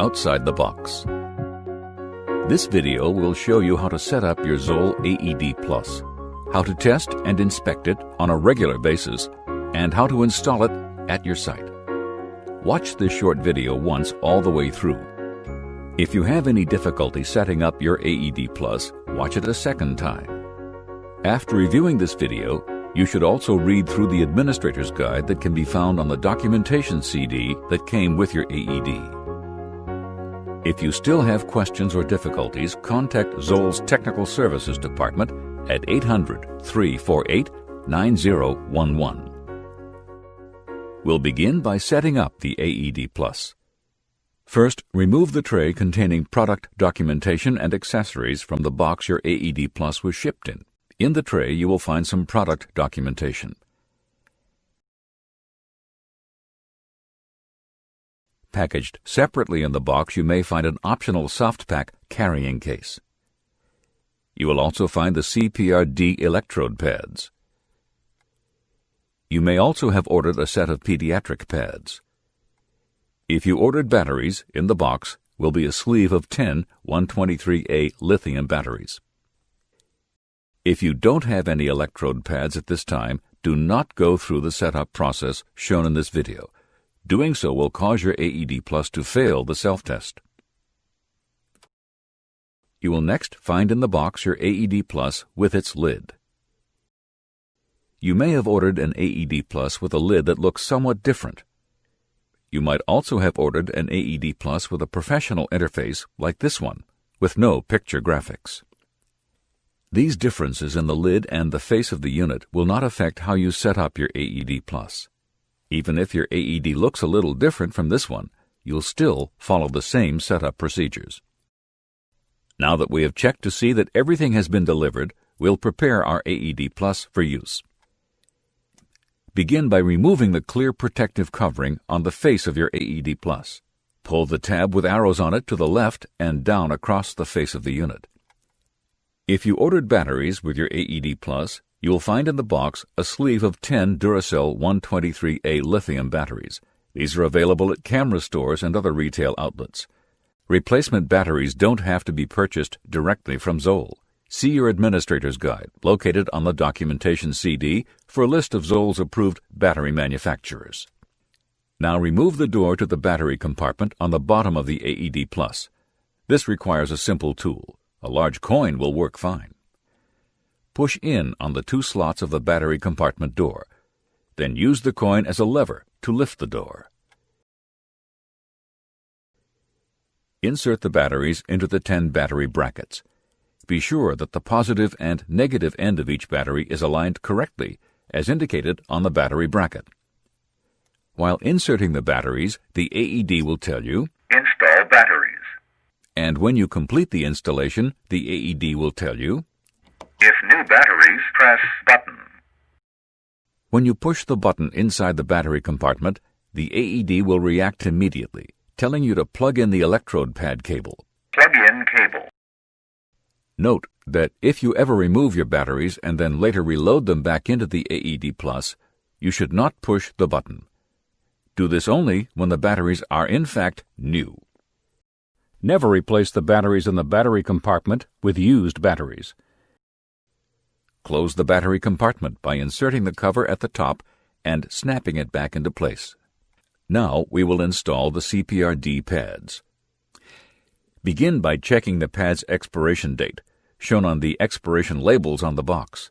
Outside the Box. This video will show you how to set up your ZOLL AED Plus, how to test and inspect it on a regular basis, and how to install it at your site. Watch this short video once all the way through. If you have any difficulty setting up your AED Plus, watch it a second time. After reviewing this video, you should also read through the administrator's guide that can be found on the documentation CD that came with your AED. If you still have questions or difficulties, contact ZOLL's Technical Services Department at 800-348-9011. We'll begin by setting up the AED Plus. First, remove the tray containing product documentation and accessories from the box your AED Plus was shipped in. In the tray, you will find some product documentation. Packaged separately in the box, you may find an optional soft pack carrying case. You will also find the CPRD electrode pads. You may also have ordered a set of pediatric pads. If you ordered batteries, in the box will be a sleeve of 10 123A lithium batteries. If you don't have any electrode pads at this time, do not go through the setup process shown in this video. Doing so will cause your AED Plus to fail the self-test. You will next find in the box your AED Plus with its lid. You may have ordered an AED Plus with a lid that looks somewhat different. You might also have ordered an AED Plus with a professional interface like this one, with no picture graphics. These differences in the lid and the face of the unit will not affect how you set up your AED Plus. Even if your AED looks a little different from this one, you'll still follow the same setup procedures. Now that we have checked to see that everything has been delivered, we'll prepare our AED Plus for use. Begin by removing the clear protective covering on the face of your AED Plus. Pull the tab with arrows on it to the left and down across the face of the unit. If you ordered batteries with your AED Plus, you will find in the box a sleeve of 10 Duracell 123A lithium batteries. These are available at camera stores and other retail outlets. Replacement batteries don't have to be purchased directly from ZOLL. See your administrator's guide, located on the documentation CD, for a list of ZOLL's approved battery manufacturers. Now remove the door to the battery compartment on the bottom of the AED Plus. This requires a simple tool. A large coin will work fine. Push in on the two slots of the battery compartment door. Then use the coin as a lever to lift the door. Insert the batteries into the 10 battery brackets. Be sure that the positive and negative end of each battery is aligned correctly, as indicated on the battery bracket. While inserting the batteries, the AED will tell you, "Install batteries." And when you complete the installation, the AED will tell you, "If new batteries, press button." When you push the button inside the battery compartment, the AED will react immediately, telling you to plug in the electrode pad cable. Plug in cable. Note that if you ever remove your batteries and then later reload them back into the AED Plus, you should not push the button. Do this only when the batteries are in fact new. Never replace the batteries in the battery compartment with used batteries. Close the battery compartment by inserting the cover at the top and snapping it back into place. Now we will install the CPRD pads. Begin by checking the pad's expiration date, shown on the expiration labels on the box.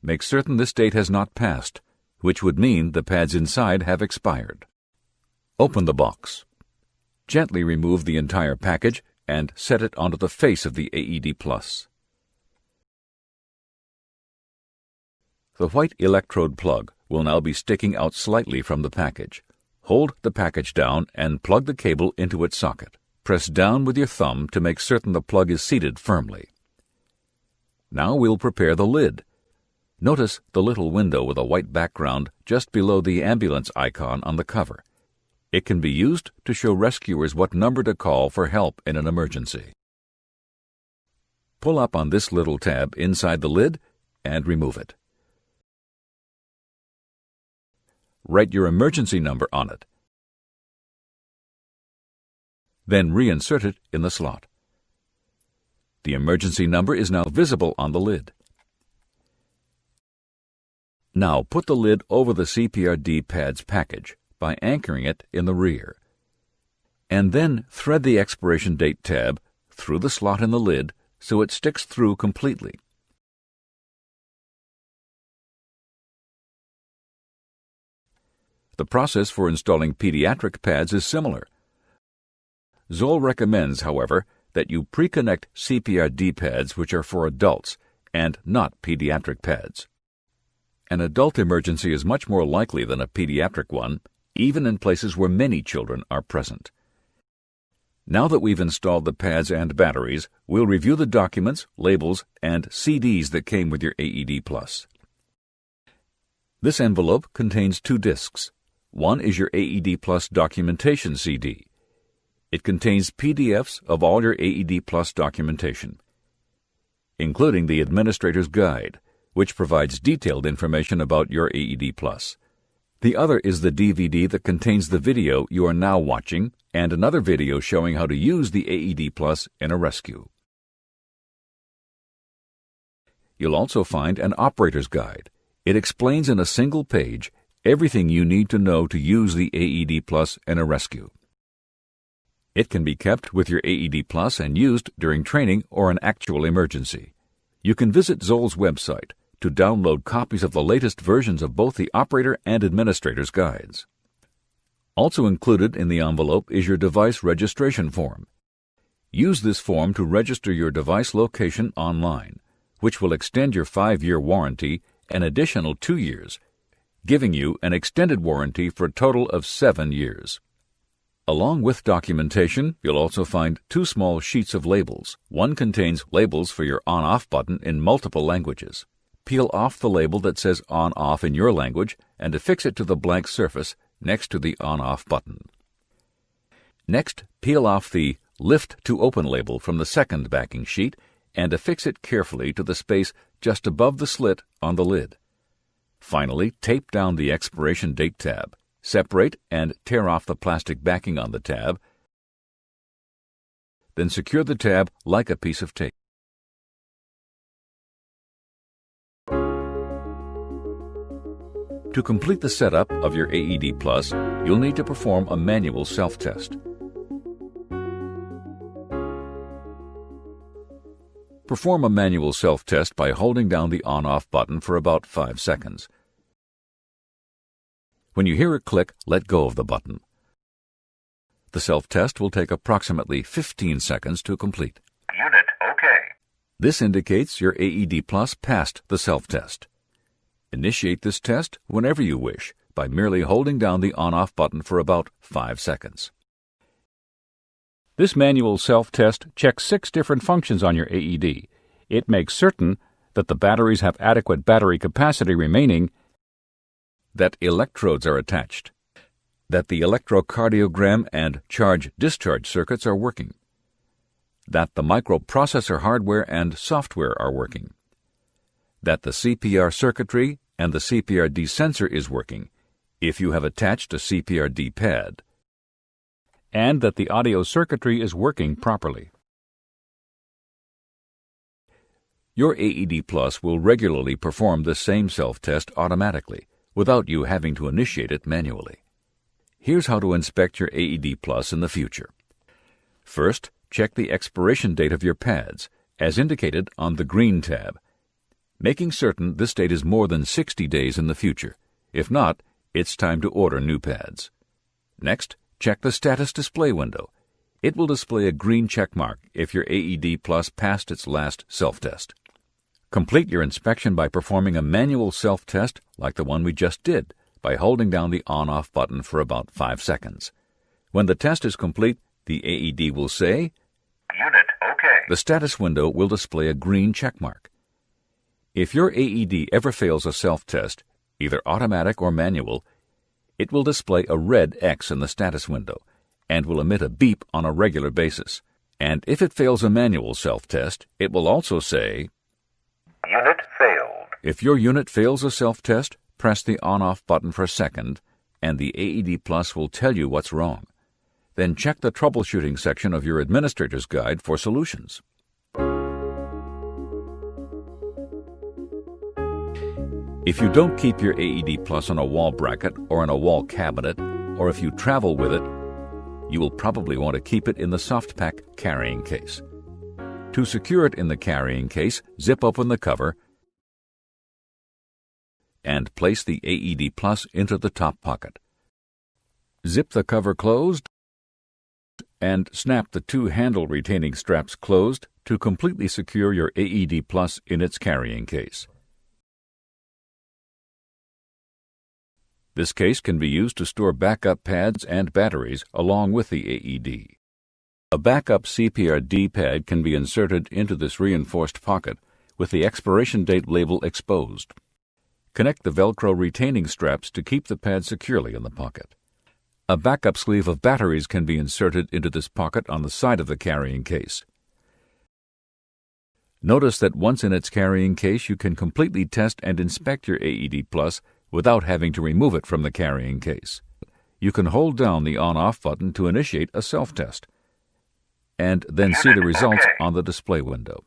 Make certain this date has not passed, which would mean the pads inside have expired. Open the box. Gently remove the entire package and set it onto the face of the AED Plus. The white electrode plug will now be sticking out slightly from the package. Hold the package down and plug the cable into its socket. Press down with your thumb to make certain the plug is seated firmly. Now we'll prepare the lid. Notice the little window with a white background just below the ambulance icon on the cover. It can be used to show rescuers what number to call for help in an emergency. Pull up on this little tab inside the lid and remove it. Write your emergency number on it. Then reinsert it in the slot. The emergency number is now visible on the lid. Now put the lid over the CPRD pads package by anchoring it in the rear. And then thread the expiration date tab through the slot in the lid so it sticks through completely. The process for installing pediatric pads is similar. ZOLL recommends, however, that you pre-connect CPRD pads which are for adults and not pediatric pads. An adult emergency is much more likely than a pediatric one, even in places where many children are present. Now that we've installed the pads and batteries, we'll review the documents, labels, and CDs that came with your AED Plus. This envelope contains 2 discs. One is your AED Plus documentation CD. It contains PDFs of all your AED Plus documentation, including the Administrator's Guide, which provides detailed information about your AED Plus. The other is the DVD that contains the video you are now watching and another video showing how to use the AED Plus in a rescue. You'll also find an operator's guide. It explains in a single page everything you need to know to use the AED Plus in a rescue. It can be kept with your AED Plus and used during training or an actual emergency. You can visit ZOLL's website to download copies of the latest versions of both the operator and administrator's guides. Also included in the envelope is your device registration form. Use this form to register your device location online, which will extend your 5-year warranty an additional 2 years, giving you an extended warranty for a total of 7 years. Along with documentation, you'll also find 2 small sheets of labels. One contains labels for your on-off button in multiple languages. Peel off the label that says on-off in your language and affix it to the blank surface next to the on-off button. Next, peel off the Lift to Open label from the second backing sheet and affix it carefully to the space just above the slit on the lid. Finally, tape down the expiration date tab. Separate and tear off the plastic backing on the tab. Then secure the tab like a piece of tape. To complete the setup of your AED Plus, you'll need to perform a manual self-test. Perform a manual self-test by holding down the on-off button for about 5 seconds. When you hear a click, let go of the button. The self-test will take approximately 15 seconds to complete. Unit OK. This indicates your AED Plus passed the self-test. Initiate this test whenever you wish by merely holding down the on-off button for about 5 seconds. This manual self-test checks 6 different functions on your AED. It makes certain that the batteries have adequate battery capacity remaining, that electrodes are attached, that the electrocardiogram and charge-discharge circuits are working, that the microprocessor hardware and software are working, that the CPR circuitry and the CPRD sensor is working if you have attached a CPRD pad, and that the audio circuitry is working properly. Your AED Plus will regularly perform the same self-test automatically, without you having to initiate it manually. Here's how to inspect your AED Plus in the future. First, check the expiration date of your pads, as indicated on the green tab, making certain this date is more than 60 days in the future. If not, it's time to order new pads. Next, check the status display window. It will display a green check mark if your AED Plus passed its last self-test. Complete your inspection by performing a manual self-test like the one we just did by holding down the on-off button for about 5 seconds. When the test is complete, the AED will say, Unit OK. The status window will display a green check mark. If your AED ever fails a self-test, either automatic or manual, it will display a red X in the status window and will emit a beep on a regular basis. And if it fails a manual self-test, it will also say, Unit failed. If your unit fails a self-test, press the on-off button for a second, and the AED Plus will tell you what's wrong. Then check the troubleshooting section of your administrator's guide for solutions. If you don't keep your AED Plus on a wall bracket or in a wall cabinet, or if you travel with it, you will probably want to keep it in the soft pack carrying case. To secure it in the carrying case, zip open the cover and place the AED Plus into the top pocket. Zip the cover closed and snap the two handle retaining straps closed to completely secure your AED Plus in its carrying case. This case can be used to store backup pads and batteries along with the AED. A backup CPRD pad can be inserted into this reinforced pocket with the expiration date label exposed. Connect the Velcro retaining straps to keep the pad securely in the pocket. A backup sleeve of batteries can be inserted into this pocket on the side of the carrying case. Notice that once in its carrying case, you can completely test and inspect your AED Plus without having to remove it from the carrying case. You can hold down the on-off button to initiate a self-test, and then see the results on the display window.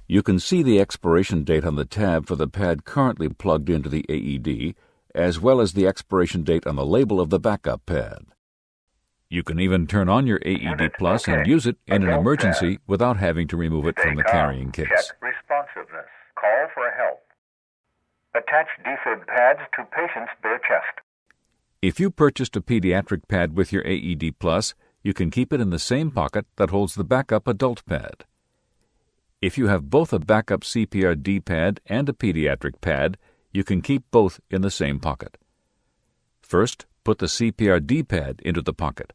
You can see the expiration date on the tab for the pad currently plugged into the AED, as well as the expiration date on the label of the backup pad. You can even turn on your AED Plus and use it in an emergency without having to remove it from the carrying case. Check responsiveness. Call for help. Attach defib pads to patient's bare chest. If you purchased a pediatric pad with your AED Plus, you can keep it in the same pocket that holds the backup adult pad. If you have both a backup CPRD pad and a pediatric pad, you can keep both in the same pocket. First, put the CPRD pad into the pocket.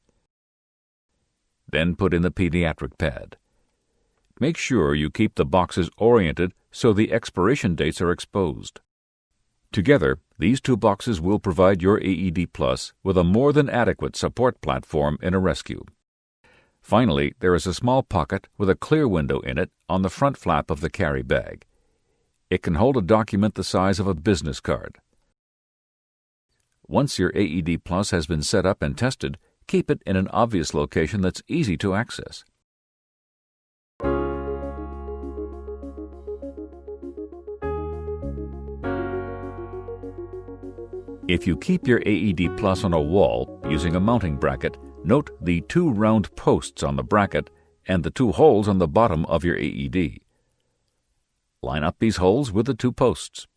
Then put in the pediatric pad. Make sure you keep the boxes oriented so the expiration dates are exposed. Together, these two boxes will provide your AED Plus with a more than adequate support platform in a rescue. Finally, there is a small pocket with a clear window in it on the front flap of the carry bag. It can hold a document the size of a business card. Once your AED Plus has been set up and tested, keep it in an obvious location that's easy to access. If you keep your AED Plus on a wall using a mounting bracket, note the two round posts on the bracket and the two holes on the bottom of your AED. Line up these holes with the two posts.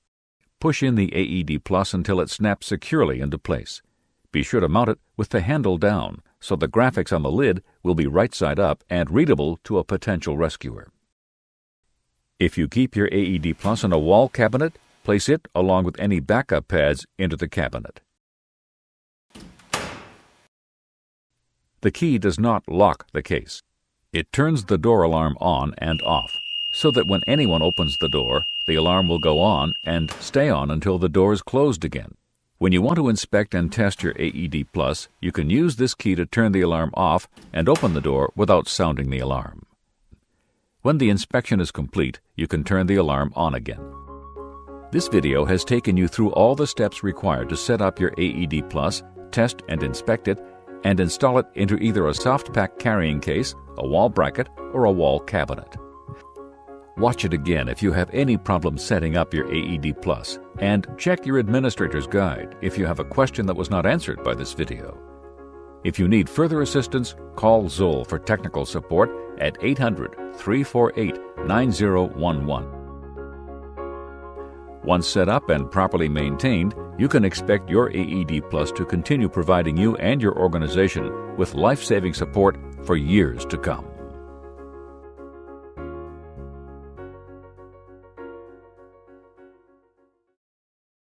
Push in the AED Plus until it snaps securely into place. Be sure to mount it with the handle down so the graphics on the lid will be right side up and readable to a potential rescuer. If you keep your AED Plus in a wall cabinet, place it, along with any backup pads, into the cabinet. The key does not lock the case. It turns the door alarm on and off, so that when anyone opens the door, the alarm will go on and stay on until the door is closed again. When you want to inspect and test your AED Plus, you can use this key to turn the alarm off and open the door without sounding the alarm. When the inspection is complete, you can turn the alarm on again. This video has taken you through all the steps required to set up your AED Plus, test and inspect it, and install it into either a soft pack carrying case, a wall bracket, or a wall cabinet. Watch it again if you have any problem setting up your AED Plus, and check your administrator's guide if you have a question that was not answered by this video. If you need further assistance, call ZOLL for technical support at 800-348-9011. Once set up and properly maintained, you can expect your AED Plus to continue providing you and your organization with life-saving support for years to come.